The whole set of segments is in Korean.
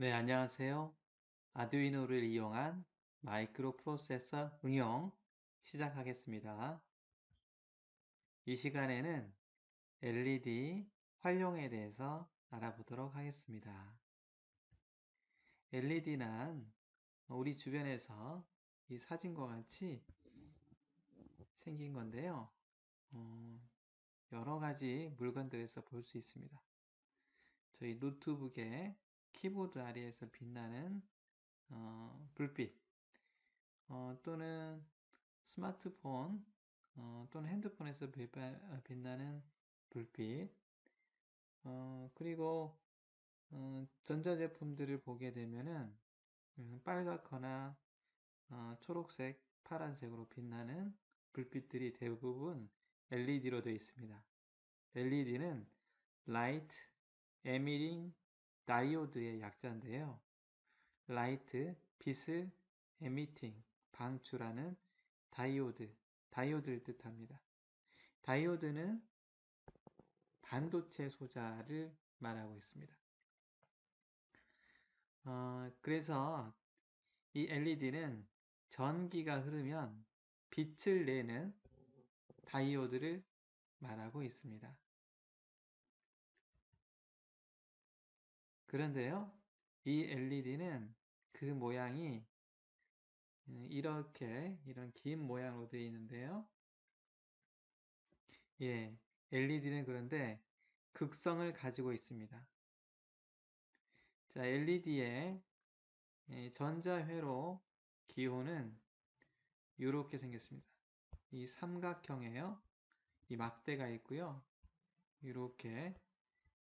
네, 안녕하세요. 아두이노를 이용한 마이크로 프로세서 응용 시작하겠습니다. 이 시간에는 LED 활용에 대해서 알아보도록 하겠습니다. LED는 우리 주변에서 이 사진과 같이 생긴 건데요. 여러 가지 물건들에서 볼 수 있습니다. 저희 노트북의 키보드 아래에서 빛나는 불빛, 또는 스마트폰 또는 핸드폰에서 빛나는 불빛, 그리고 전자제품들을 보게 되면은 빨갛거나 초록색, 파란색으로 빛나는 불빛들이 대부분 LED로 되어 있습니다. LED는 Light Emitting Diode의 약자인데요. Light, 빛을 emitting, 방출하는 다이오드를 뜻합니다. 다이오드는 반도체 소자를 말하고 있습니다. 그래서 이 LED는 전기가 흐르면 빛을 내는 다이오드를 말하고 있습니다. 그런데요, 이 LED는 그 모양이 이런 긴 모양으로 되어 있는데요. 예, LED는 그런데 극성을 가지고 있습니다. 자, LED의 전자회로 기호는 이렇게 생겼습니다. 이 삼각형이에요. 이 막대가 있고요. 이렇게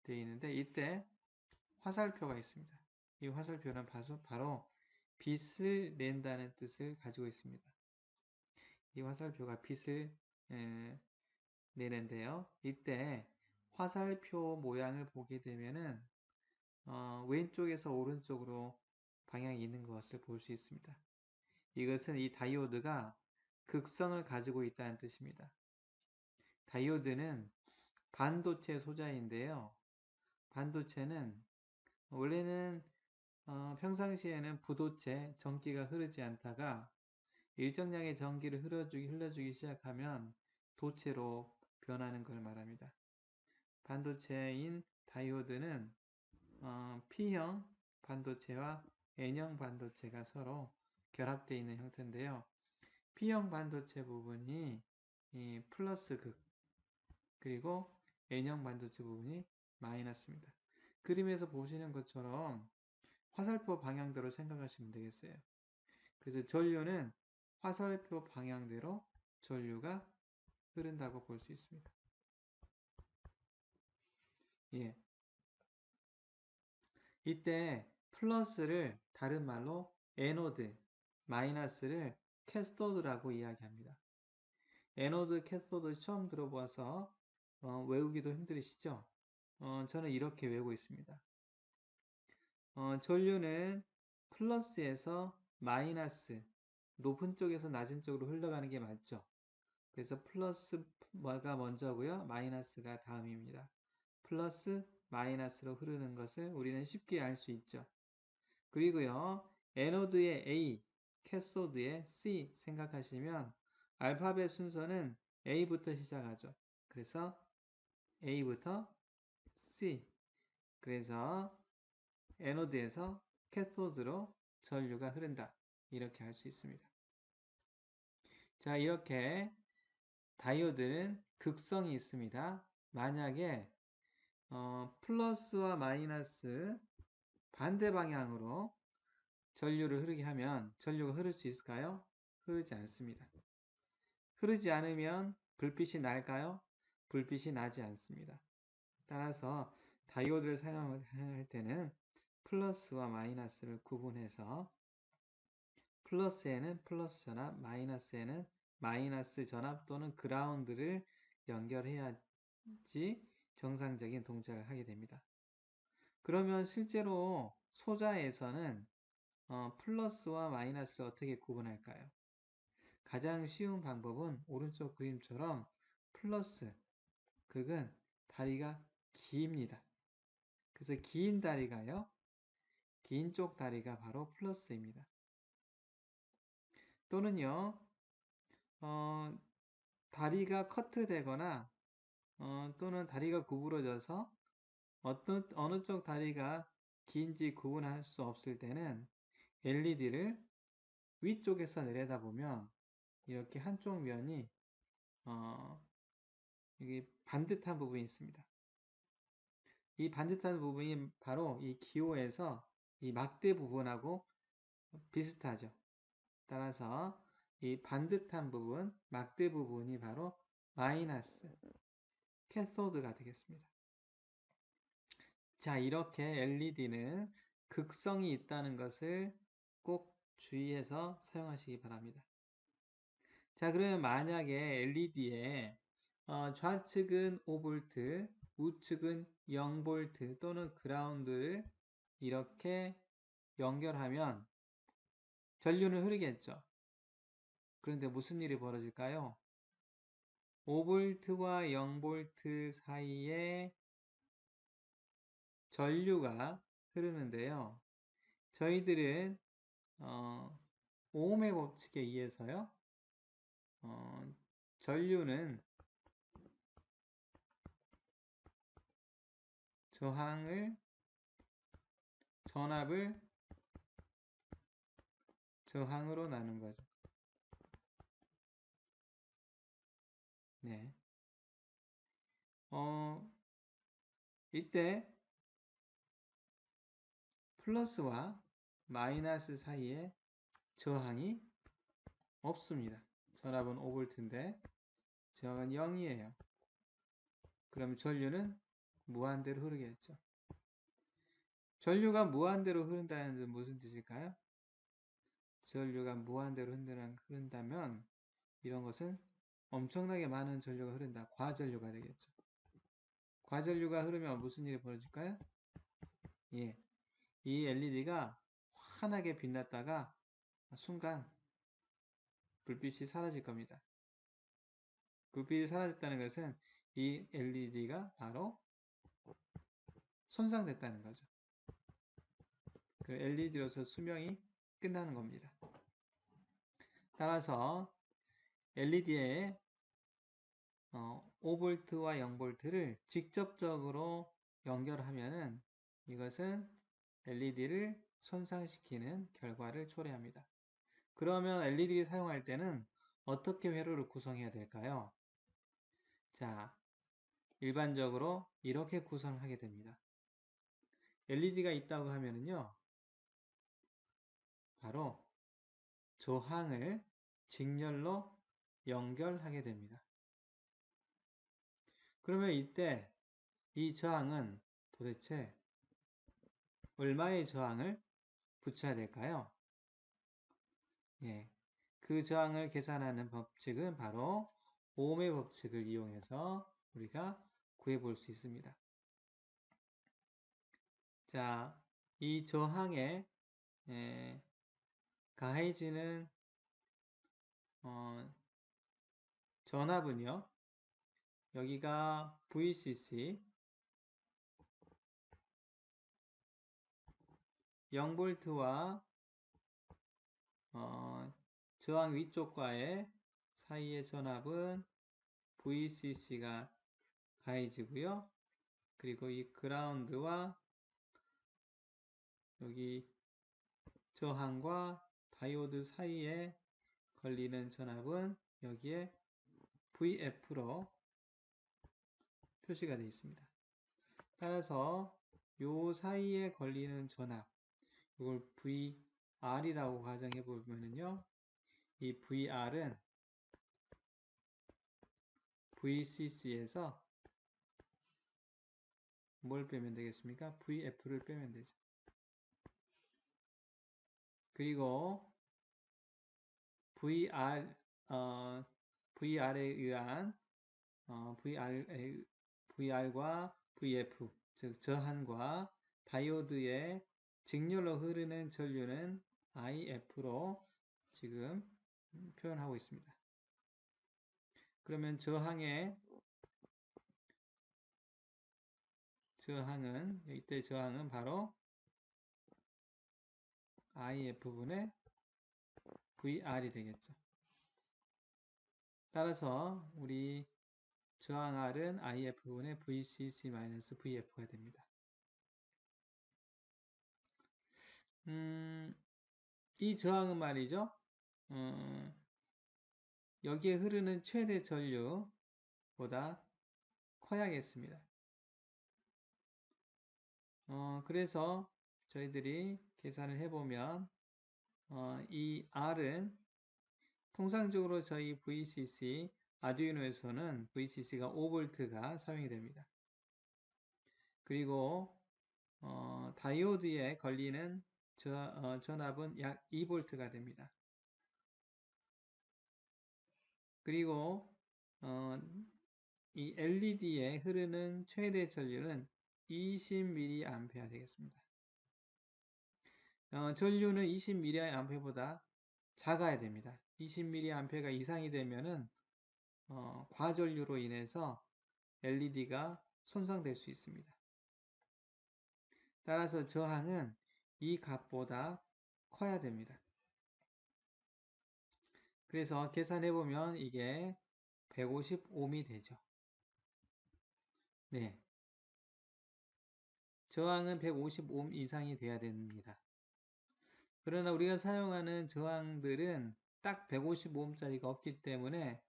되어 있는데 이때 화살표가 있습니다. 이 화살표는 바로 빛을 낸다는 뜻을 가지고 있습니다. 이 화살표가 빛을 내는데요. 이때 화살표 모양을 보게 되면은 왼쪽에서 오른쪽으로 방향이 있는 것을 볼 수 있습니다. 이것은 이 다이오드가 극성을 가지고 있다는 뜻입니다. 다이오드는 반도체 소자인데요. 반도체는 원래는 평상시에는 부도체, 전기가 흐르지 않다가 일정량의 전기를 흘러주기 시작하면 도체로 변하는 걸 말합니다. 반도체인 다이오드는 P형 반도체와 N형 반도체가 서로 결합되어 있는 형태인데요. P형 반도체 부분이 이 플러스 극, 그리고 N형 반도체 부분이 마이너스입니다. 그림에서 보시는 것처럼 화살표 방향대로 생각하시면 되겠어요. 그래서 전류는 화살표 방향대로 전류가 흐른다고 볼 수 있습니다. 예. 이때 플러스를 다른 말로 에노드, 마이너스를 캐소드라고 이야기합니다. 에노드, 캐소드 처음 들어봐서 외우기도 힘들으시죠? 저는 이렇게 외우고 있습니다. 전류는 플러스에서 마이너스, 높은 쪽에서 낮은 쪽으로 흘러가는 게 맞죠? 그래서 플러스가 먼저고요. 마이너스가 다음입니다. 플러스, 마이너스로 흐르는 것을 우리는 쉽게 알 수 있죠. 그리고요. 에노드의 A, 캐소드의 C 생각하시면 알파벳 순서는 A부터 시작하죠. 그래서 A부터 C. 그래서 에노드에서 캐소드로 전류가 흐른다. 이렇게 할 수 있습니다. 자, 이렇게 다이오드는 극성이 있습니다. 만약에 플러스와 마이너스 반대 방향으로 전류를 흐르게 하면 전류가 흐를 수 있을까요? 흐르지 않습니다. 흐르지 않으면 불빛이 날까요? 불빛이 나지 않습니다. 따라서 다이오드를 사용할 때는 플러스와 마이너스를 구분해서 플러스에는 플러스 전압, 마이너스에는 마이너스 전압 또는 그라운드를 연결해야지 정상적인 동작을 하게 됩니다. 그러면 실제로 소자에서는 플러스와 마이너스를 어떻게 구분할까요? 가장 쉬운 방법은 오른쪽 그림처럼 플러스, 극은 다리가 깁니다. 그래서 긴 다리가요, 긴 쪽 다리가 바로 플러스입니다. 또는요, 다리가 커트되거나 또는 다리가 구부러져서 어느 쪽 다리가 긴지 구분할 수 없을 때는 LED를 위쪽에서 내려다보면 이렇게 한쪽 면이 여기 반듯한 부분이 있습니다. 이 반듯한 부분이 바로 이 기호에서 이 막대 부분하고 비슷하죠. 따라서 이 반듯한 부분, 막대 부분이 바로 마이너스 캐소드가 되겠습니다. 자, 이렇게 LED는 극성이 있다는 것을 꼭 주의해서 사용하시기 바랍니다. 자, 그러면 만약에 LED에 좌측은 5V, 우측은 0V 또는 그라운드를 이렇게 연결하면 전류는 흐르겠죠. 그런데 무슨 일이 벌어질까요? 5V와 0V 사이에 전류가 흐르는데요. 저희들은 오음의 법칙에 의해서요. 전류는 전압을 저항으로 나눈 거죠. 네. 이때 플러스와 마이너스 사이에 저항이 없습니다. 전압은 5V인데 저항은 0이에요. 그럼 전류는 무한대로 흐르겠죠. 전류가 무한대로 흐른다는 것은 무슨 뜻일까요? 전류가 무한대로 흐른다면 이런 것은 엄청나게 많은 전류가 흐른다. 과전류가 되겠죠. 과전류가 흐르면 무슨 일이 벌어질까요? 예, 이 LED가 환하게 빛났다가 순간 불빛이 사라질 겁니다. 불빛이 사라졌다는 것은 이 LED가 바로 손상됐다는 거죠. 그 LED로서 수명이 끝나는 겁니다. 따라서 LED에 5V와 0V를 직접적으로 연결하면은 이것은 LED를 손상시키는 결과를 초래합니다. 그러면 LED를 사용할 때는 어떻게 회로를 구성해야 될까요? 자, 일반적으로 이렇게 구성하게 됩니다. LED가 있다고 하면은요, 바로 저항을 직렬로 연결하게 됩니다. 그러면 이때 이 저항은 도대체 얼마의 저항을 붙여야 될까요? 예, 그 저항을 계산하는 법칙은 바로 오음의 법칙을 이용해서 우리가 구해볼 수 있습니다. 자, 이 저항에 가해지는 전압은요, 여기가 VCC 0V와 저항 위쪽과의 사이의 전압은 VCC가 가해지고요. 그리고 이 그라운드와 여기 저항과 다이오드 사이에 걸리는 전압은 여기에 VF로 표시가 되어 있습니다. 따라서 요 사이에 걸리는 전압, 이걸 VR이라고 가정해 보면은요, 이 VR은 VCC에서 뭘 빼면 되겠습니까? VF를 빼면 되죠. 그리고 VR에 의한 VR과 VF, 즉 저항과 다이오드의 직렬로 흐르는 전류는 IF로 지금 표현하고 있습니다. 그러면 저항은 이때 저항은 바로 IF분의 VR이 되겠죠. 따라서 우리 저항 R은 IF분의 VCC-VF가 됩니다. 이 저항은 말이죠. 여기에 흐르는 최대 전류보다 커야겠습니다. 그래서 저희들이 계산을 해보면 이 R은 통상적으로 저희 VCC 아두이노에서는 VCC가 5V가 사용이 됩니다. 그리고 다이오드에 걸리는 전압은 약 2V가 됩니다. 그리고 이 LED에 흐르는 최대 전류는 20mA 되겠습니다. 전류는 20mA보다 작아야 됩니다. 20mA가 이상이 되면은 과전류로 인해서 LED가 손상될 수 있습니다. 따라서 저항은 이 값보다 커야 됩니다. 그래서 계산해 보면 이게 150ohm이 되죠. 네. 저항은 150ohm 이상이 돼야 됩니다. 그러나 우리가 사용하는 저항들은 딱 155ohm짜리가 없기 때문에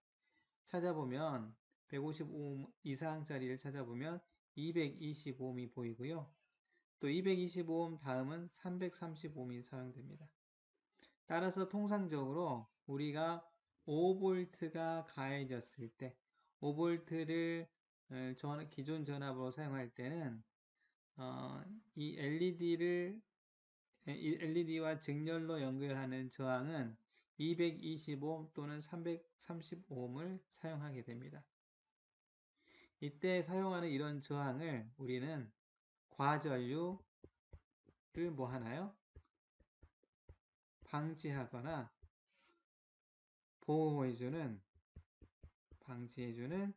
찾아보면 155ohm 이상짜리를 찾아보면 225ohm이 보이고요. 또 225ohm 다음은 330ohm이 사용됩니다. 따라서 통상적으로 우리가 5V가 가해졌을 때 5V를 기존 전압으로 사용할 때는 이 LED와 직렬로 연결하는 저항은 225ohm 또는 330ohm을 사용하게 됩니다. 이때 사용하는 이런 저항을 우리는 과전류를 뭐 하나요? 방지하거나 방지해주는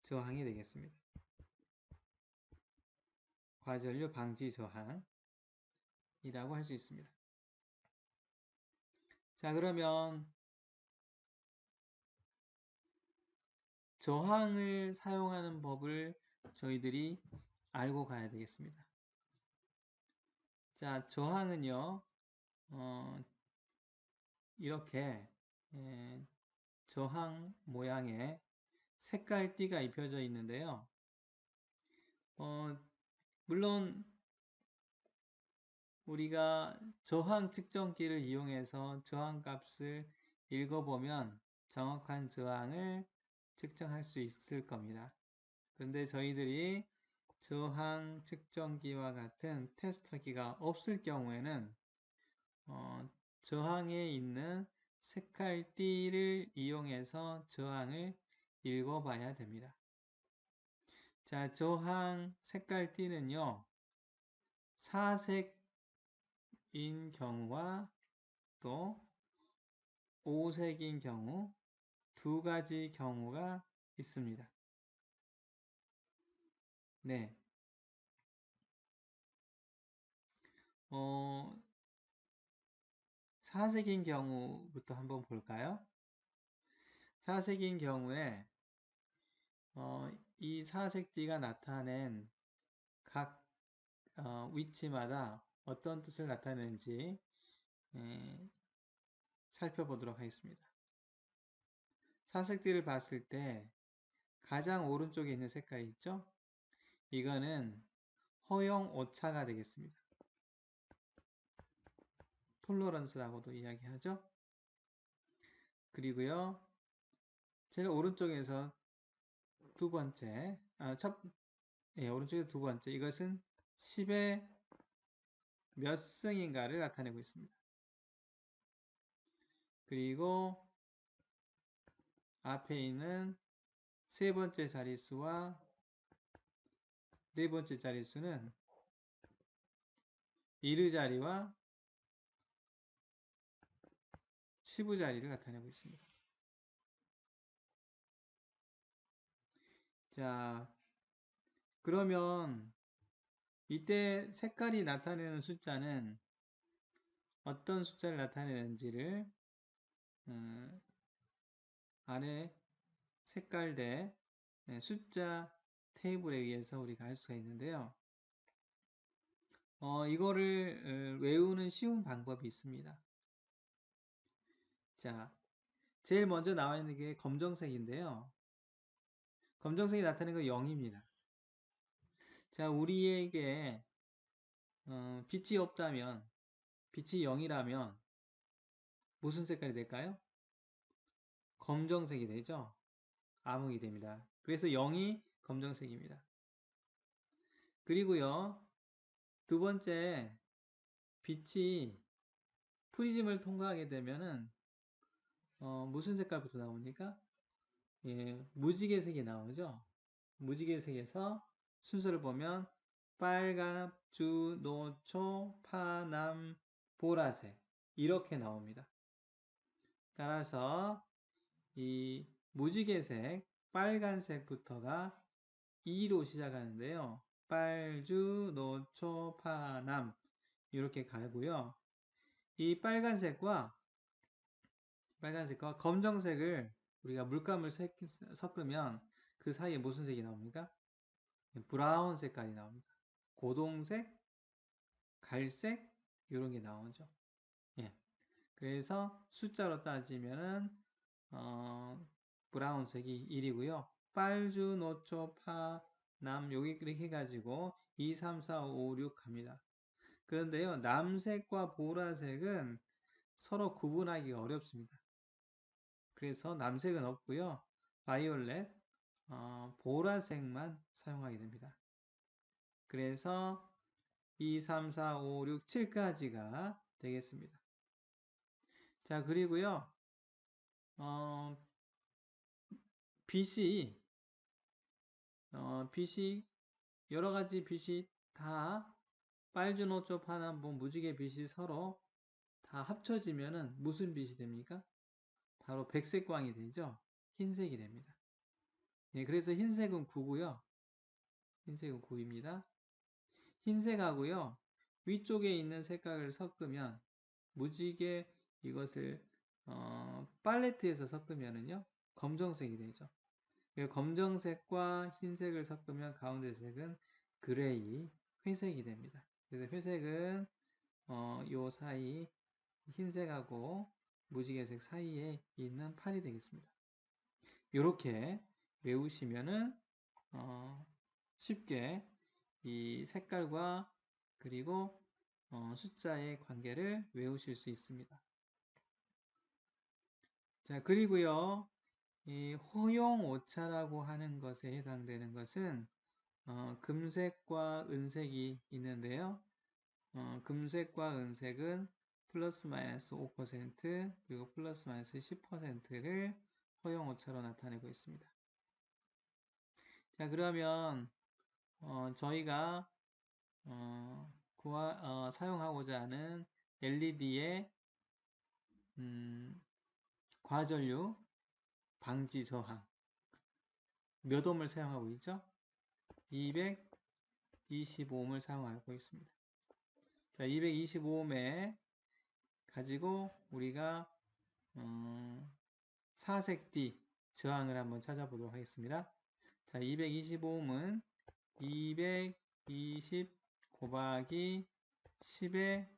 저항이 되겠습니다. 과전류 방지 저항이라고 할 수 있습니다. 자, 그러면 저항을 사용하는 법을 저희들이 알고 가야 되겠습니다. 자, 저항은요, 이렇게 저항 모양의 색깔띠가 입혀져 있는데요. 물론 우리가 저항 측정기를 이용해서 저항 값을 읽어보면 정확한 저항을 측정할 수 있을 겁니다. 그런데 저희들이 저항 측정기와 같은 테스터기가 없을 경우에는 저항에 있는 색깔띠를 이용해서 저항을 읽어봐야 됩니다. 자, 저항 색깔띠는요, 사색인 경우와 또 오색인 경우 두 가지 경우가 있습니다. 네. 사색인 경우부터 한번 볼까요? 사색인 경우에 이 사색띠가 나타낸 각 위치마다 어떤 뜻을 나타내는지 살펴보도록 하겠습니다. 사색띠를 봤을 때 가장 오른쪽에 있는 색깔이 있죠? 이거는 허용 오차가 되겠습니다. 톨러런스라고도 이야기하죠. 그리고요, 제일 오른쪽에서 두 번째, 오른쪽에 두 번째, 이것은 10의 몇 승인가를 나타내고 있습니다. 그리고 앞에 있는 세 번째 자릿수와 네 번째 자릿수는 이르 자리와 시부 자리를 나타내고 있습니다. 자, 그러면 이때 색깔이 나타내는 숫자는 어떤 숫자를 나타내는지를 아래 색깔대 숫자 테이블에 의해서 우리가 알 수가 있는데요. 이거를 외우는 쉬운 방법이 있습니다. 자, 제일 먼저 나와 있는 게 검정색인데요. 검정색이 나타내는 건 0입니다. 자, 우리에게 빛이 없다면, 빛이 0이라면 무슨 색깔이 될까요? 검정색이 되죠? 암흑이 됩니다. 그래서 0이 검정색입니다. 그리고요, 두 번째, 빛이 프리즘을 통과하게 되면은 무슨 색깔부터 나옵니까? 예, 무지개색이 나오죠. 무지개색에서 순서를 보면 빨강, 주, 노초, 파남, 보라색 이렇게 나옵니다. 따라서 이 무지개색 빨간색부터가 2로 시작하는데요. 빨주, 노초, 파남 이렇게 가고요. 이 빨간색과 검정색을 우리가 물감을 섞으면 그 사이에 무슨 색이 나옵니까? 브라운 색깔이 나옵니다. 고동색, 갈색 이런 게 나오죠. 예. 그래서 숫자로 따지면은 브라운색이 1이고요. 빨주, 노초, 파, 남 여기 이렇게 해가지고 2, 3, 4, 5, 6 갑니다. 그런데요. 남색과 보라색은 서로 구분하기 어렵습니다. 그래서 남색은 없고요. 바이올렛, 보라색만 사용하게 됩니다. 그래서 2, 3, 4, 5, 6, 7까지가 되겠습니다. 자, 그리고요. 빛이 여러 가지 빛이 다 빨주노초 파남본 무지개 빛이 서로 다 합쳐지면은 무슨 빛이 됩니까? 바로 백색광이 되죠. 흰색이 됩니다. 네, 그래서 흰색은 9고요. 흰색은 9입니다. 흰색하고요. 위쪽에 있는 색깔을 섞으면 무지개 이것을 팔레트에서 섞으면은요. 검정색이 되죠. 검정색과 흰색을 섞으면 가운데 색은 그레이, 회색이 됩니다. 그래서 회색은 요 사이 흰색하고 무지개색 사이에 있는 팔이 되겠습니다. 이렇게 외우시면은 쉽게 이 색깔과 그리고 숫자의 관계를 외우실 수 있습니다. 자, 그리고요, 이 허용 오차라고 하는 것에 해당되는 것은 금색과 은색이 있는데요. 금색과 은색은 플러스 마이너스 5% 그리고 플러스 마이너스 10%를 허용 오차로 나타내고 있습니다. 자, 그러면 저희가 사용하고자 하는 LED의 과전류 방지 저항 몇 옴을 사용하고 있죠? 225옴을 사용하고 있습니다. 자, 225옴에 가지고 우리가 4색띠 저항을 한번 찾아보도록 하겠습니다. 자, 225옴은 220 곱하기 10의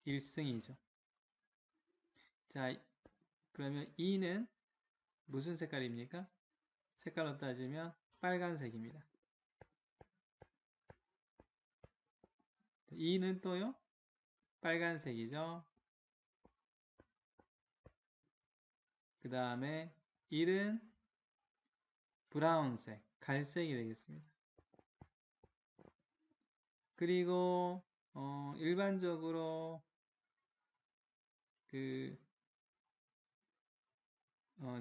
1승이죠. 자, 그러면 2는 무슨 색깔입니까? 색깔로 따지면 빨간색입니다. 2는 또요? 빨간색이죠. 그 다음에 1은 브라운색, 갈색이 되겠습니다. 그리고 일반적으로 그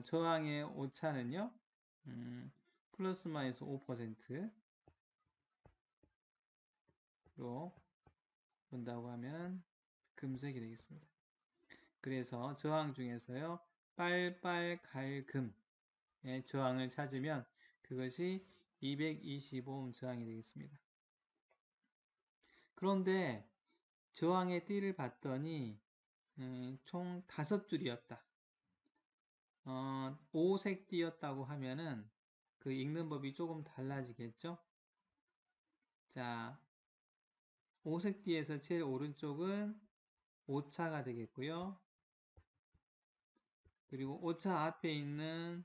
저항의 오차는요. 플러스 마이너스 5%로 본다고 하면 금색이 되겠습니다. 그래서 저항 중에서요. 빨빨갈금의 저항을 찾으면 그것이 225옴 저항이 되겠습니다. 그런데 저항의 띠를 봤더니 총 5줄이었다. 5색 띠였다고 하면은 그 읽는 법이 조금 달라지겠죠? 자, 5색 띠에서 제일 오른쪽은 오차가 되겠고요. 그리고 오차 앞에 있는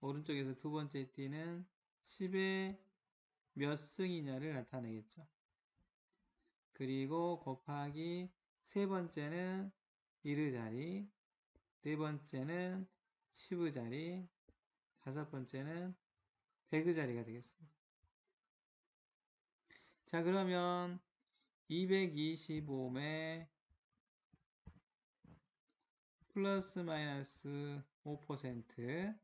오른쪽에서 두 번째 띠는 10의 몇 승이냐를 나타내겠죠. 그리고 곱하기 세 번째는 1의 자리, 네 번째는 10의 자리, 다섯 번째는 100의 자리가 되겠습니다. 자, 그러면 225매 플러스 마이너스 5%인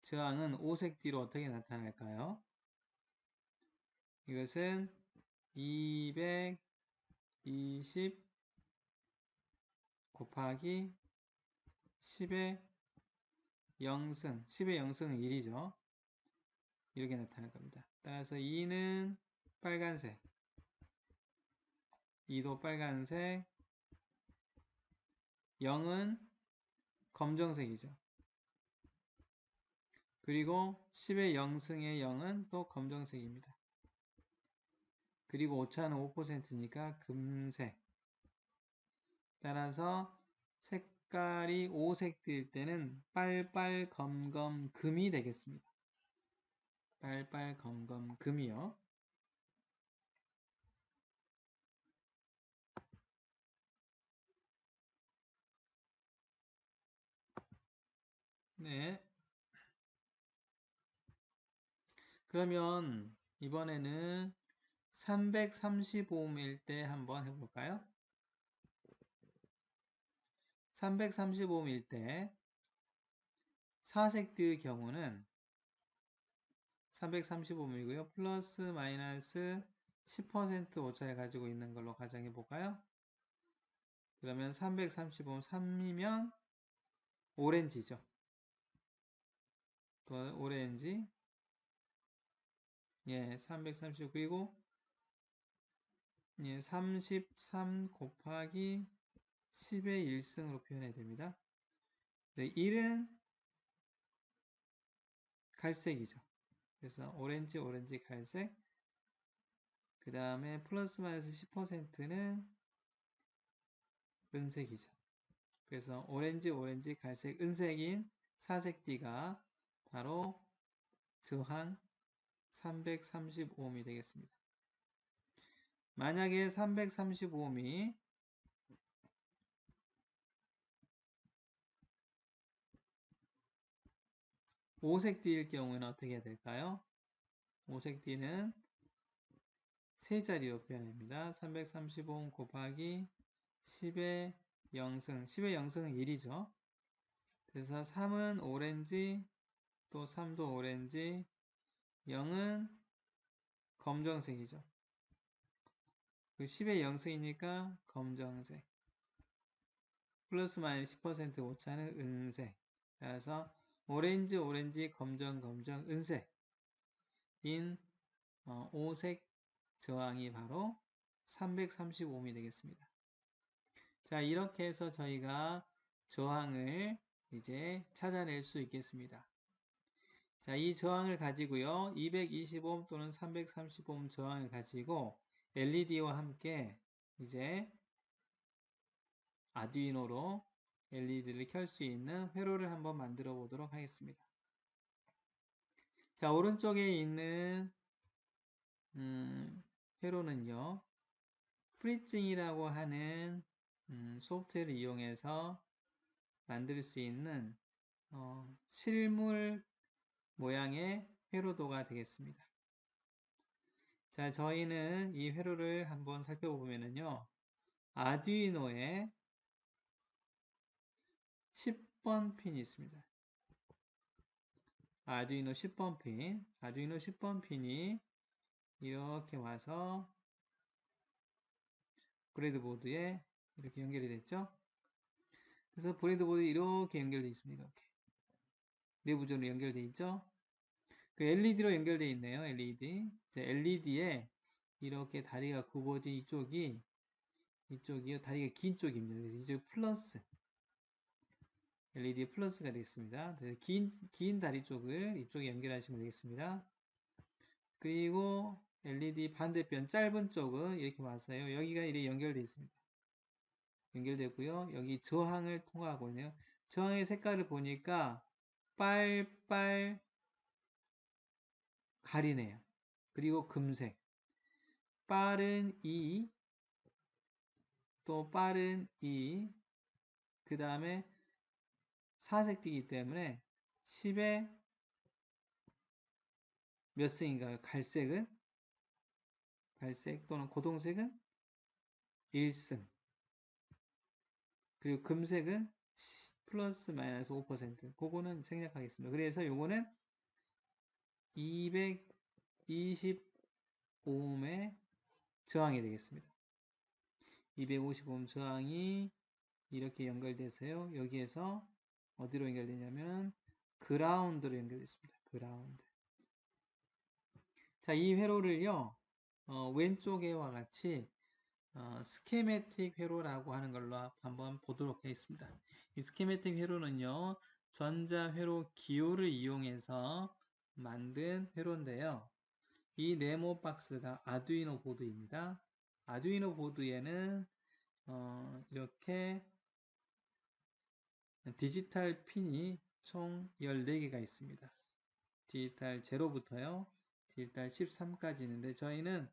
저항은 오색띠로 어떻게 나타날까요? 이것은 220 곱하기 10의 0승, 10의 0승은 1이죠. 이렇게 나타날 겁니다. 따라서 2는 빨간색, 2도 빨간색, 0은 검정색이죠. 그리고 10의 0승의 0은 또 검정색입니다. 그리고 오차는 5%니까 금색. 따라서 색깔이 5색일 때는 빨빨검검 금이 되겠습니다. 빨빨검검 금이요. 네. 그러면 이번에는 335일 때 한번 해볼까요? 335일 때 사색띠의 경우는 335mm이고요. 플러스 마이너스 10% 오차를 가지고 있는 걸로 가정해 볼까요? 그러면 335, 3이면 오렌지죠. 또 오렌지. 예, 330 그리고 예, 33 곱하기 10의 1승으로 표현해야 됩니다. 네, 1은 갈색이죠. 그래서 오렌지, 오렌지, 갈색. 그 다음에 플러스 마이너스 10%는 은색이죠. 그래서 오렌지, 오렌지, 갈색, 은색인 사색띠가 바로 저항 335ohm이 되겠습니다. 만약에 335ohm이 오색띠일 경우에는 어떻게 해야 될까요? 오색띠는 세 자리로 표현합니다. 335ohm 곱하기 10의 0승, 10의 0승은 1이죠. 그래서 3은 오렌지, 또 3도 오렌지, 0은 검정색이죠. 10의 0승이니까 검정색. 플러스 마이너스 10% 오차는 은색. 따라서 오렌지, 오렌지, 검정, 검정, 은색인 5색 저항이 바로 335ohm이 되겠습니다. 자, 이렇게 해서 저희가 저항을 이제 찾아낼 수 있겠습니다. 자, 이 저항을 가지고요. 220ohm 또는 330ohm 저항을 가지고 LED와 함께 이제 아두이노로 LED를 켤 수 있는 회로를 한번 만들어 보도록 하겠습니다. 자, 오른쪽에 있는 회로는요. 프리징이라고 하는 소프트웨어를 이용해서 만들 수 있는 실물 모양의 회로도가 되겠습니다. 자, 저희는 이 회로를 한번 살펴보면요. 아두이노에 10번 핀이 있습니다. 아두이노 10번 핀, 아두이노 10번 핀이 이렇게 와서 브레드보드에 이렇게 연결이 됐죠. 그래서 브레드보드에 이렇게 연결되어 있습니다. 이렇게 내부적으로 연결되어 있죠. 그 LED로 연결되어 있네요. LED. LED에 이렇게 다리가 굽어진 이쪽이요. 다리가 긴 쪽입니다. 그래서 이쪽 플러스, LED 플러스가 되겠습니다. 긴 다리 쪽을 이쪽에 연결하시면 되겠습니다. 그리고 LED 반대편 짧은 쪽은 이렇게 왔어요. 여기가 이렇게 연결되어 있습니다. 연결되고요. 여기 저항을 통과하고 있네요. 저항의 색깔을 보니까 빨빨 가리네요. 그리고 금색. 빠른 E, 또 빠른 E, 그 다음에 사색띠기 때문에 10의 몇 승인가요? 갈색은? 갈색 또는 고동색은 1승. 그리고 금색은 플러스 마이너스 5%. 그거는 생략하겠습니다. 그래서 요거는 225옴의 저항이 되겠습니다. 255옴 저항이 이렇게 연결돼서요. 여기에서 어디로 연결되냐면 그라운드로 연결됐습니다. 그라운드. 자, 이 회로를요. 왼쪽에와 같이 스케매틱 회로라고 하는 걸로 한번 보도록 하겠습니다. 이 스케매틱 회로는요. 전자 회로 기호를 이용해서 만든 회로인데요. 이 네모 박스가 아두이노 보드입니다. 아두이노 보드에는 이렇게 디지털 핀이 총 14개가 있습니다. 디지털 0부터요. 디지털 13까지 있는데 저희는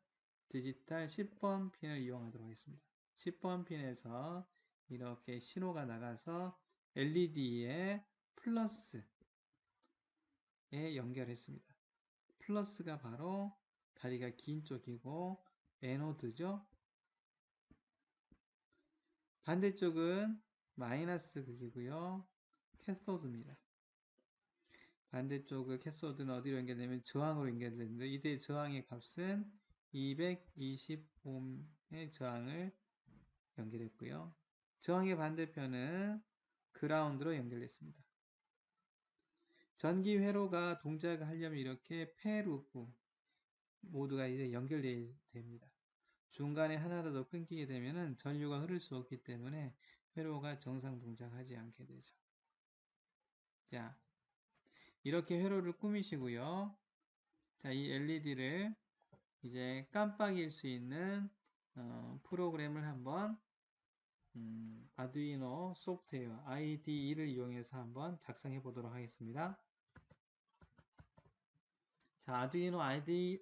디지털 10번 핀을 이용하도록 하겠습니다. 10번 핀에서 이렇게 신호가 나가서 LED에 플러스에 연결했습니다. 플러스가 바로 다리가 긴 쪽이고 에노드죠. 반대쪽은 마이너스 극이고요. 캐소드입니다. 반대쪽의 캐소드는 어디로 연결되면 저항으로 연결되는데 이때 저항의 값은 220옴의 저항을 연결했고요. 저항의 반대편은 그라운드로 연결됐습니다. 전기 회로가 동작을 하려면 이렇게 폐루프 모두가 이제 연결되어야 됩니다. 중간에 하나라도 끊기게 되면 전류가 흐를 수 없기 때문에 회로가 정상 동작하지 않게 되죠. 자, 이렇게 회로를 꾸미시고요. 자, 이 LED를 이제 깜빡일 수 있는 프로그램을 한번 아두이노 소프트웨어 IDE를 이용해서 한번 작성해 보도록 하겠습니다. 자, 아두이노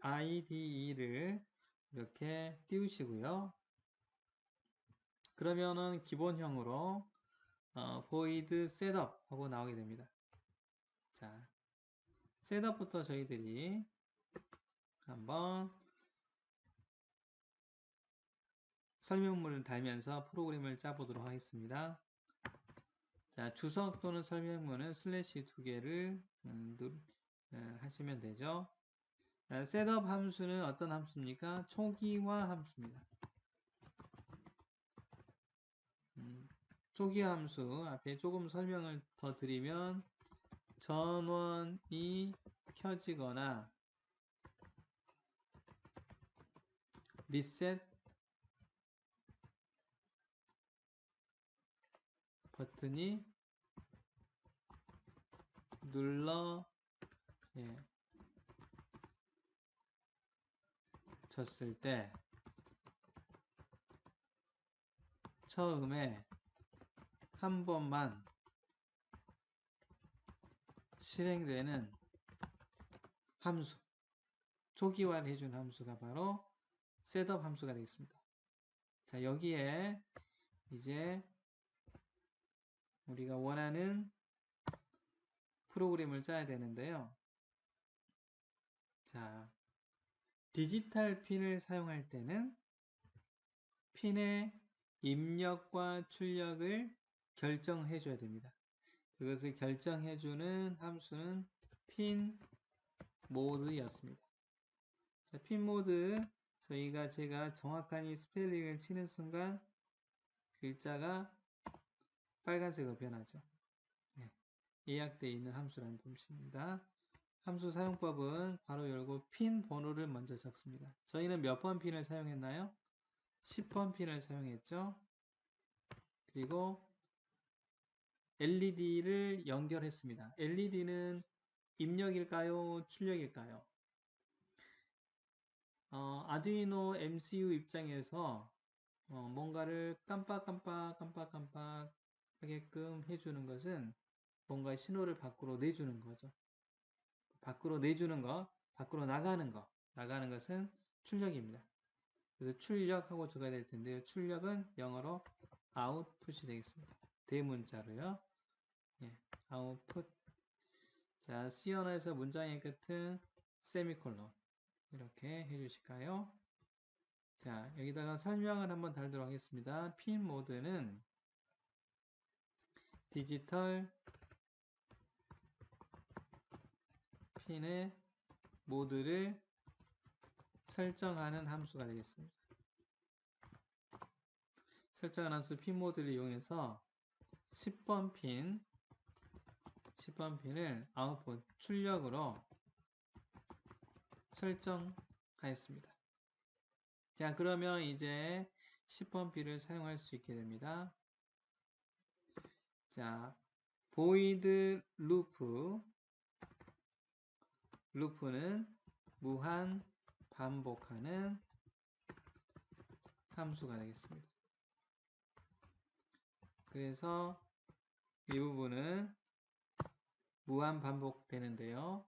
IDE를 이렇게 띄우시고요. 그러면은 기본형으로 void setup 하고 나오게 됩니다. 자, 셋업부터 저희들이 한번 설명문을 달면서 프로그램을 짜보도록 하겠습니다. 자, 주석 또는 설명문은 슬래시 2개를 하시면 되죠. 셋업 함수는 어떤 함수입니까? 초기화 함수입니다. 초기화 함수 앞에 조금 설명을 더 드리면 전원이 켜지거나 리셋 버튼이 눌러졌을 때 처음에 한 번만 실행되는 함수, 초기화를 해준 함수가 바로 셋업 함수가 되겠습니다. 자, 여기에 이제 우리가 원하는 프로그램을 짜야 되는데요. 자, 디지털 핀을 사용할 때는 핀의 입력과 출력을 결정해 줘야 됩니다. 그것을 결정해 주는 함수는 핀 모드였습니다. 자, 핀 모드 제가 정확한 스펠링을 치는 순간 글자가 빨간색으로 변하죠. 네, 예약되어 있는 함수라는 뜻입니다. 함수 사용법은 괄호 열고 핀 번호를 먼저 적습니다. 저희는 몇 번 핀을 사용했나요? 10번 핀을 사용했죠. 그리고 LED를 연결했습니다. LED는 입력일까요? 출력일까요? 아두이노 MCU 입장에서 뭔가를 깜빡깜빡 하게끔 해주는 것은 뭔가 신호를 밖으로 내주는 거죠. 밖으로 내주는 것, 밖으로 나가는 것은 출력입니다. 그래서 출력하고 적어야 될 텐데요. 출력은 영어로 output이 되겠습니다. 대문자로요. 예, output. 자, C 언어에서 문장의 끝은 세미콜론. 이렇게 해주실까요? 자, 여기다가 설명을 한번 달도록 하겠습니다. 핀 모드는 디지털 핀의 모드를 설정하는 함수가 되겠습니다. 설정하는 함수 핀 모드를 이용해서 10번 핀을 아웃풋 출력으로 설정하였습니다. 자, 그러면 이제 10번 핀을 사용할 수 있게 됩니다. 자, void 루프는 무한 반복하는 함수가 되겠습니다. 그래서 이 부분은 무한 반복되는데요.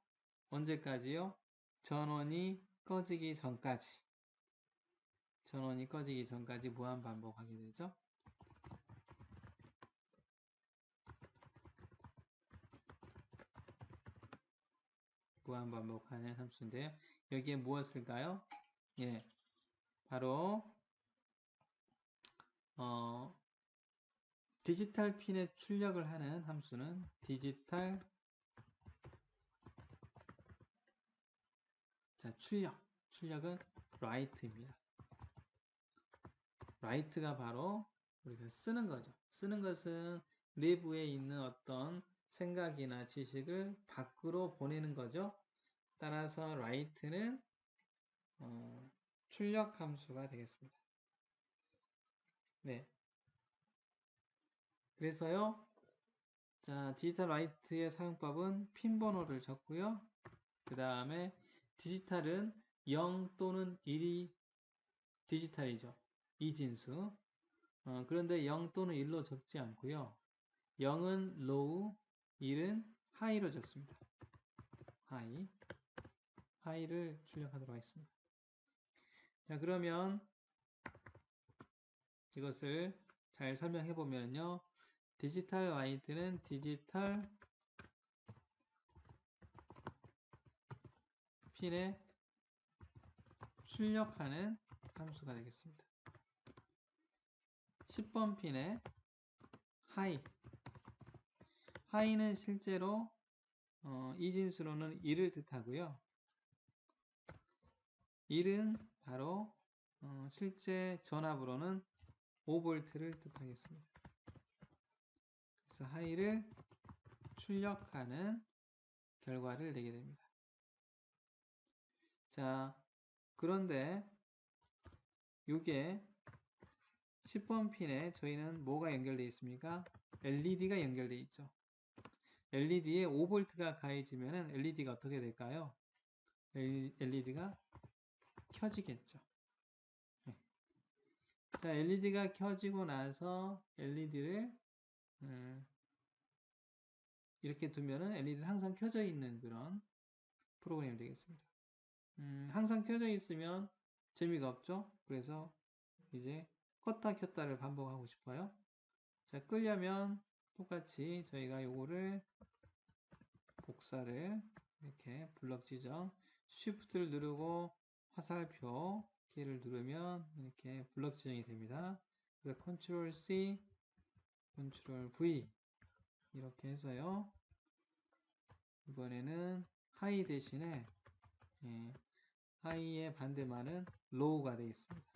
언제까지요? 전원이 꺼지기 전까지 무한 반복하게 되죠. 무한 반복하는 함수인데요. 여기에 무엇일까요? 예, 바로 디지털 핀에 출력을 하는 함수는 디지털 출력은 write입니다. write가 바로 우리가 쓰는 거죠. 쓰는 것은 내부에 있는 어떤 생각이나 지식을 밖으로 보내는 거죠. 따라서 write는 출력 함수가 되겠습니다. 네. 그래서요. 자, 디지털 라이트의 사용법은 핀 번호를 적고요. 그 다음에 디지털은 0 또는 1이 디지털이죠. 이진수. 그런데 0 또는 1로 적지 않고요. 0은 low, 1은 high로 적습니다. high를 출력하도록 하겠습니다. 자, 그러면 이것을 잘 설명해 보면요. 디지털 라이트는 디지털 핀에 출력하는 함수가 되겠습니다. 10번 핀에 high는 실제로 이진수로는 1을 뜻하고요. 1은 바로 실제 전압으로는 5V를 뜻하겠습니다. 그래서 high를 출력하는 결과를 내게 됩니다. 자, 그런데 이게 10번 핀에 저희는 뭐가 연결되어 있습니까? LED가 연결되어 있죠. LED에 5V가 가해지면 LED가 어떻게 될까요? LED가 켜지겠죠. 자, LED가 켜지고 나서 LED를 이렇게 두면은 LED는 항상 켜져 있는 그런 프로그램이 되겠습니다. 항상 켜져 있으면 재미가 없죠. 그래서 이제 껐다 켰다를 반복하고 싶어요. 자, 끄려면 똑같이 저희가 요거를 복사를 이렇게 블럭 지정 Shift를 누르고 화살표 키를 누르면 이렇게 블럭 지정이 됩니다. 그래서 Ctrl C, Ctrl V 이렇게 해서요. 이번에는 하이 대신에 하이의 반대말은 low가 되겠습니다.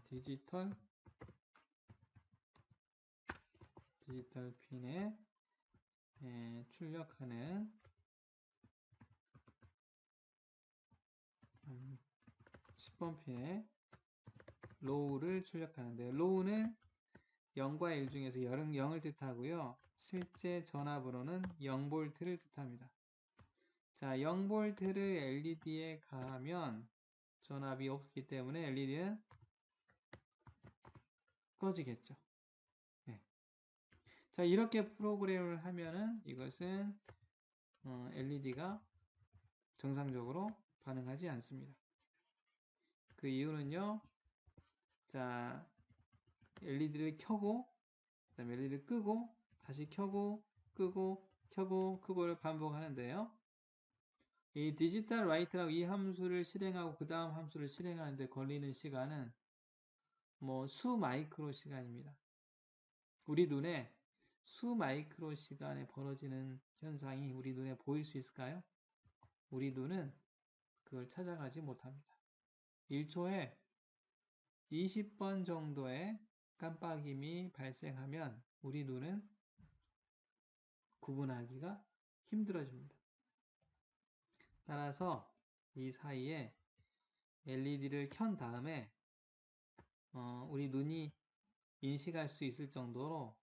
디지털 핀에 출력하는 10번 핀에 row를 출력하는데요. row는 0과 1 중에서 0을 뜻하고요. 실제 전압으로는 0V를 뜻합니다. 자, 0V를 LED에 가하면 전압이 없기 때문에 LED는 꺼지겠죠. 네. 자, 이렇게 프로그램을 하면은 이것은 LED가 정상적으로 반응하지 않습니다. 그 이유는요. 자, LED를 켜고 그다음에 LED를 끄고 다시 켜고 끄고 켜고 끄고를 반복하는데요. 이 디지털 라이트라고 이 함수를 실행하고 그 다음 함수를 실행하는데 걸리는 시간은 뭐 수 마이크로 시간입니다. 우리 눈에 수 마이크로 시간에 벌어지는 현상이 우리 눈에 보일 수 있을까요? 우리 눈은 그걸 찾아가지 못합니다. 1초에 20번 정도의 깜빡임이 발생하면 우리 눈은 구분하기가 힘들어집니다. 따라서 이 사이에 LED를 켠 다음에 우리 눈이 인식할 수 있을 정도로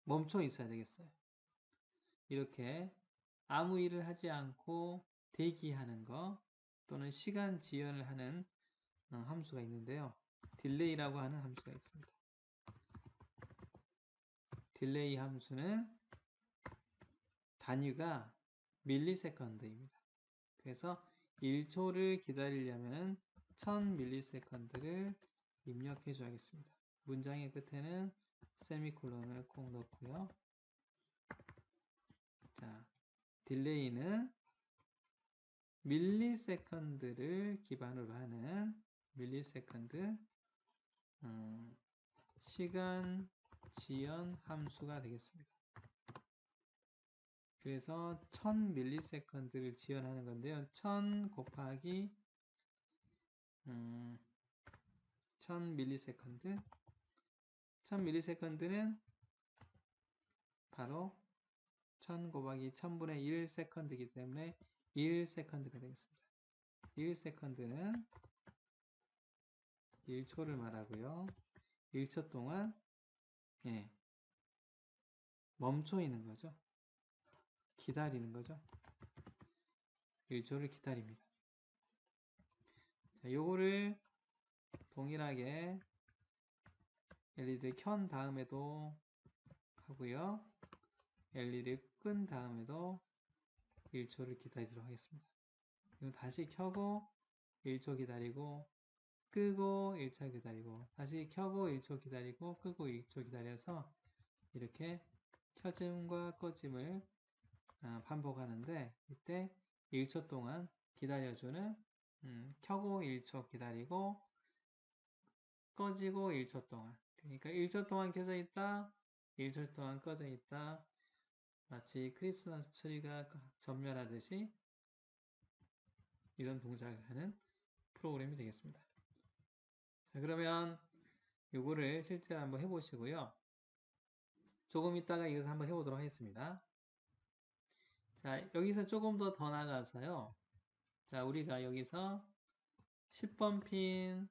멈춰 있어야 되겠어요. 이렇게 아무 일을 하지 않고 대기하는 거 또는 시간 지연을 하는 함수가 있는데요. 딜레이라고 하는 함수가 있습니다. 딜레이 함수는 단위가 밀리세컨드입니다. 그래서 1초를 기다리려면 1000ms를 입력해 줘야겠습니다. 문장의 끝에는 세미콜론을 꼭 넣고요. 자, 딜레이는 밀리세컨드를 기반으로 하는 밀리세컨드 시간 지연 함수가 되겠습니다. 그래서 1000ms를 지연하는 건데요. 1000 곱하기 1000ms 1000ms는 바로 1000 곱하기 1000분의 1세컨드이기 때문에 1세컨드가 되겠습니다. 1세컨드는 1초를 말하고요. 1초 동안 멈춰 있는 거죠. 기다리는 거죠. 1초를 기다립니다. 자, 요거를 동일하게 LED를 켠 다음에도 하고요. LED를 끈 다음에도 1초를 기다리도록 하겠습니다. 그리고 다시 켜고 1초 기다리고 끄고 1초 기다리고 다시 켜고 1초 기다리고 끄고 1초 기다려서 이렇게 켜짐과 꺼짐을 반복하는데 이때 1초 동안 기다려주는 켜고 1초 기다리고 꺼지고 1초 동안 그러니까 1초 동안 켜져 있다 1초 동안 꺼져 있다 마치 크리스마스 트리가 전멸하듯이 이런 동작을 하는 프로그램이 되겠습니다. 자, 그러면 이거를 실제로 한번 해보시고요. 조금 있다가 이것을 한번 해보도록 하겠습니다. 자, 여기서 조금 더 나가서요. 자, 우리가 여기서 10번 핀,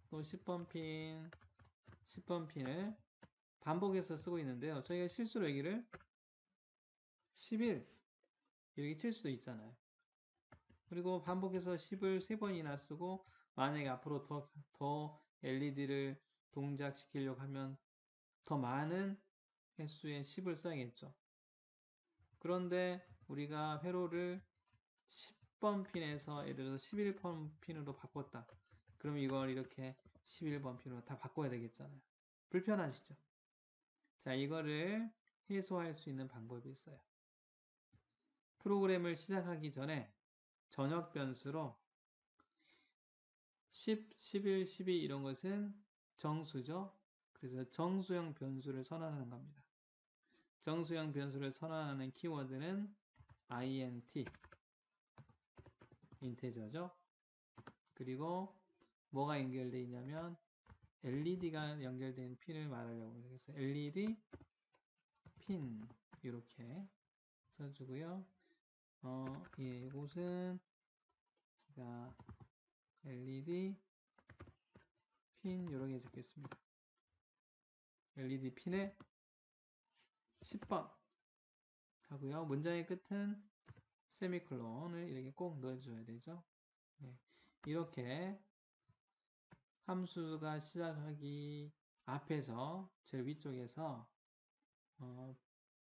또 10번 핀, 10번 핀을 반복해서 쓰고 있는데요. 저희가 실수로 여기를 11 이렇게 칠 수도 있잖아요. 그리고 반복해서 10을 3번이나 쓰고 만약에 앞으로 더 LED를 동작시키려고 하면 더 많은 횟수의 10을 써야겠죠. 그런데 우리가 회로를 10번 핀에서 예를 들어서 11번 핀으로 바꿨다. 그럼 이걸 이렇게 11번 핀으로 다 바꿔야 되겠잖아요. 불편하시죠? 자, 이거를 해소할 수 있는 방법이 있어요. 프로그램을 시작하기 전에 전역 변수로 10, 11, 12 이런 것은 정수죠. 그래서 정수형 변수를 선언하는 겁니다. 정수형 변수를 선언하는 키워드는 int, 인테저죠. 그리고 뭐가 연결되어 있냐면 LED가 연결된 핀을 말하려고 해서 LED 핀 이렇게 써주고요. 예, 이곳은 제가 LED 핀 이렇게 적겠습니다. LED 핀에 10번 하고요. 문장의 끝은 세미콜론을 이렇게 꼭 넣어줘야 되죠. 네, 이렇게 함수가 시작하기 앞에서 제일 위쪽에서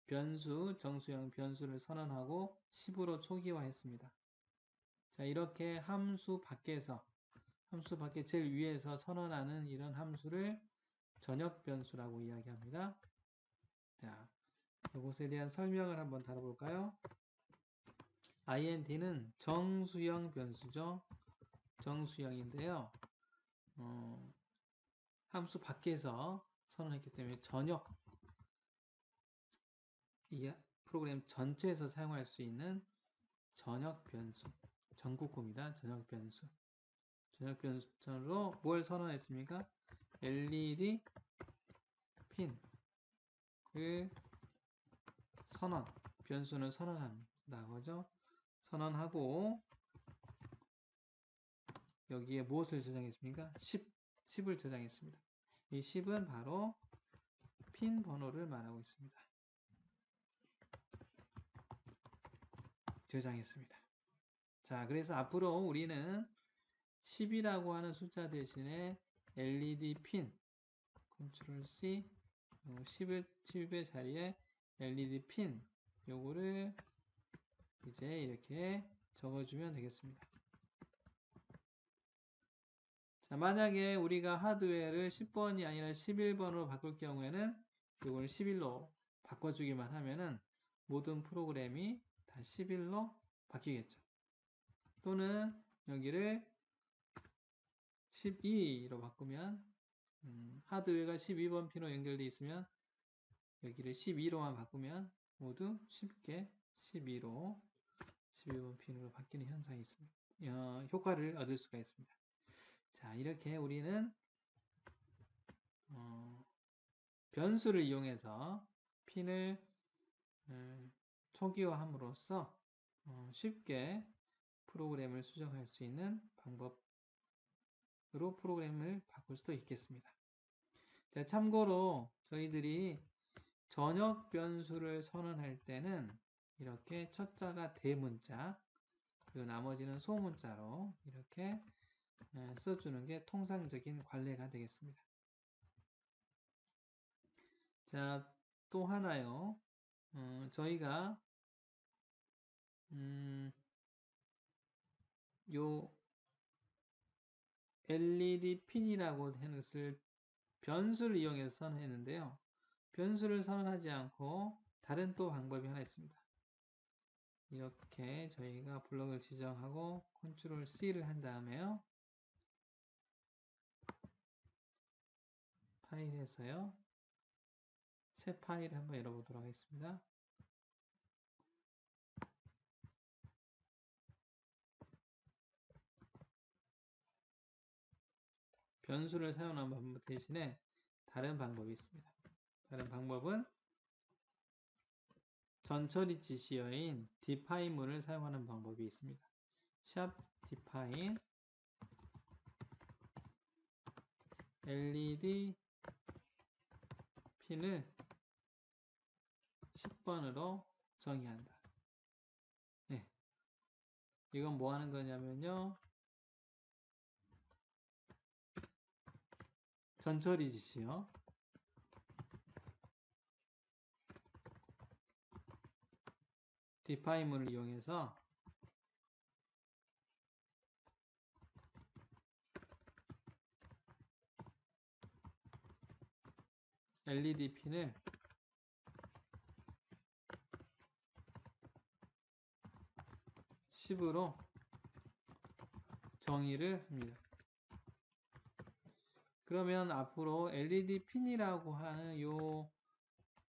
변수, 정수형 변수를 선언하고 10으로 초기화했습니다. 자, 이렇게 함수 밖에 제일 위에서 선언하는 이런 함수를 전역 변수라고 이야기합니다. 자, 이것에 대한 설명을 한번 다뤄볼까요? int는 정수형 변수죠. 정수형인데요. 함수 밖에서 선언했기 때문에 전역, 이 프로그램 전체에서 사용할 수 있는 전역 변수, 전국구입니다. 전역 변수. 전역 변수로 뭘 선언했습니까? LED 핀을 선언, 변수는 선언합니다. 그죠? 선언하고 여기에 무엇을 저장했습니까? 10을 저장했습니다. 이 10은 바로 핀 번호를 말하고 있습니다. 저장했습니다. 자, 그래서 앞으로 우리는 10이라고 하는 숫자 대신에 LED 핀, Ctrl C, 10의 자리에 LED 핀, 요거를 이제 이렇게 적어주면 되겠습니다. 자, 만약에 우리가 하드웨어를 10번이 아니라 11번으로 바꿀 경우에는 이걸 11로 바꿔주기만 하면은 모든 프로그램이 다 11로 바뀌겠죠. 또는 여기를 12로 바꾸면 하드웨어가 12번 핀으로 연결되어 있으면 여기를 12로만 바꾸면 모두 쉽게 12번 핀으로 바뀌는 현상이 있습니다. 효과를 얻을 수가 있습니다. 자, 이렇게 우리는 변수를 이용해서 핀을 초기화함으로써 쉽게 프로그램을 수정할 수 있는 방법으로 프로그램을 바꿀 수도 있겠습니다. 자, 참고로 저희들이 전역 변수를 선언할 때는 이렇게 첫 자가 대문자, 그리고 나머지는 소문자로 이렇게 써주는 게 통상적인 관례가 되겠습니다. 자, 또 하나요. 저희가 요 LED 핀이라고 하는 것을 변수를 이용해서 선언했는데요. 변수를 선언하지 않고 다른 또 방법이 하나 있습니다. 이렇게 저희가 블럭을 지정하고 Ctrl C를 한 다음에요. 파일에서요. 새 파일을 한번 열어보도록 하겠습니다. 변수를 사용하는 방법 대신에 다른 방법이 있습니다. 다른 방법은 전처리 지시어인 define문을 사용하는 방법이 있습니다. define LED 핀을 10번으로 정의한다. 네. 이건 뭐 하는 거냐면요. 전처리 지시요. define문을 이용해서 LED 핀을 10으로 정의를 합니다. 그러면 앞으로 LED 핀이라고 하는 요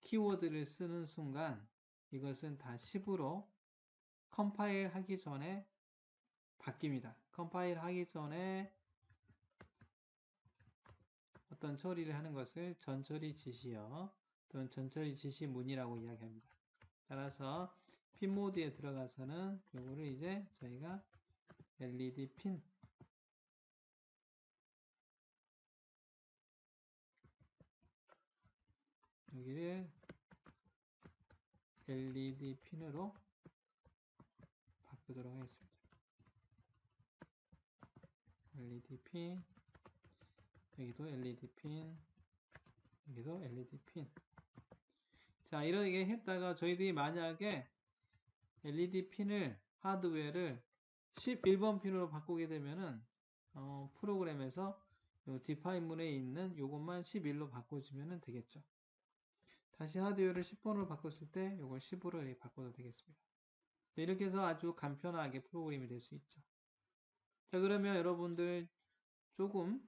키워드를 쓰는 순간 이것은 다 10으로 컴파일 하기 전에 바뀝니다. 컴파일 하기 전에 어떤 처리를 하는 것을 전처리 지시어 또는 전처리 지시문이라고 이야기합니다. 따라서 핀 모드에 들어가서는 요거를 이제 저희가 LED 핀 여기를 LED 핀으로 바꾸도록 하겠습니다. LED 핀, 여기도 LED 핀, 여기도 LED 핀. 자, 이렇게 했다가 저희들이 만약에 LED 핀을, 하드웨어를 11번 핀으로 바꾸게 되면은, 프로그램에서 디파인문에 있는 요것만 11로 바꿔주면 되겠죠. 다시 하드웨어를 10번으로 바꿨을 때 요걸 15로 바꿔도 되겠습니다. 이렇게 해서 아주 간편하게 프로그램이 될 수 있죠. 자, 그러면 여러분들 조금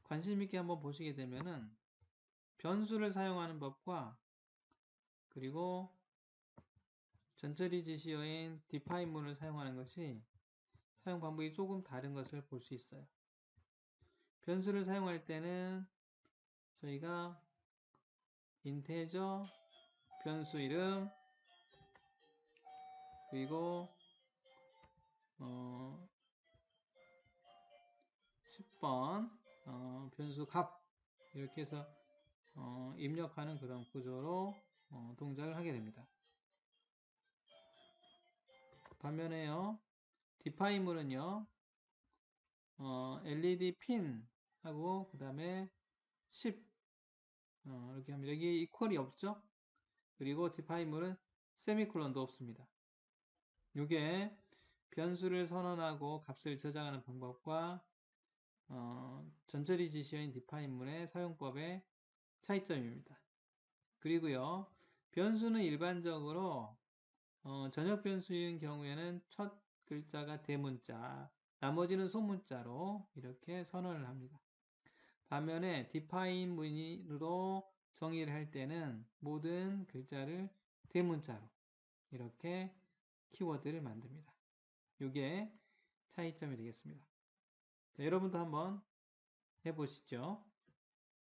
관심 있게 한번 보시게 되면은 변수를 사용하는 법과 그리고 전처리 지시어인 디파인문을 사용하는 것이 사용 방법이 조금 다른 것을 볼 수 있어요. 변수를 사용할 때는 저희가 인테저 변수 이름 그리고 10번 변수 값 이렇게 해서 입력하는 그런 구조로 동작을 하게 됩니다. 반면에요 디파인문은요 LED 핀 하고 그 다음에 10 이렇게 하면 여기 이퀄이 없죠. 그리고 디파인문은 세미콜론도 없습니다. 이게 변수를 선언하고 값을 저장하는 방법과 전처리 지시어인 디파인문의 사용법의 차이점입니다. 그리고요 변수는 일반적으로 전역 변수인 경우에는 첫 글자가 대문자, 나머지는 소문자로 이렇게 선언을 합니다. 반면에 디파인문으로 정의를 할 때는 모든 글자를 대문자로 이렇게 키워드를 만듭니다. 이게 차이점이 되겠습니다. 자, 여러분도 한번 해보시죠.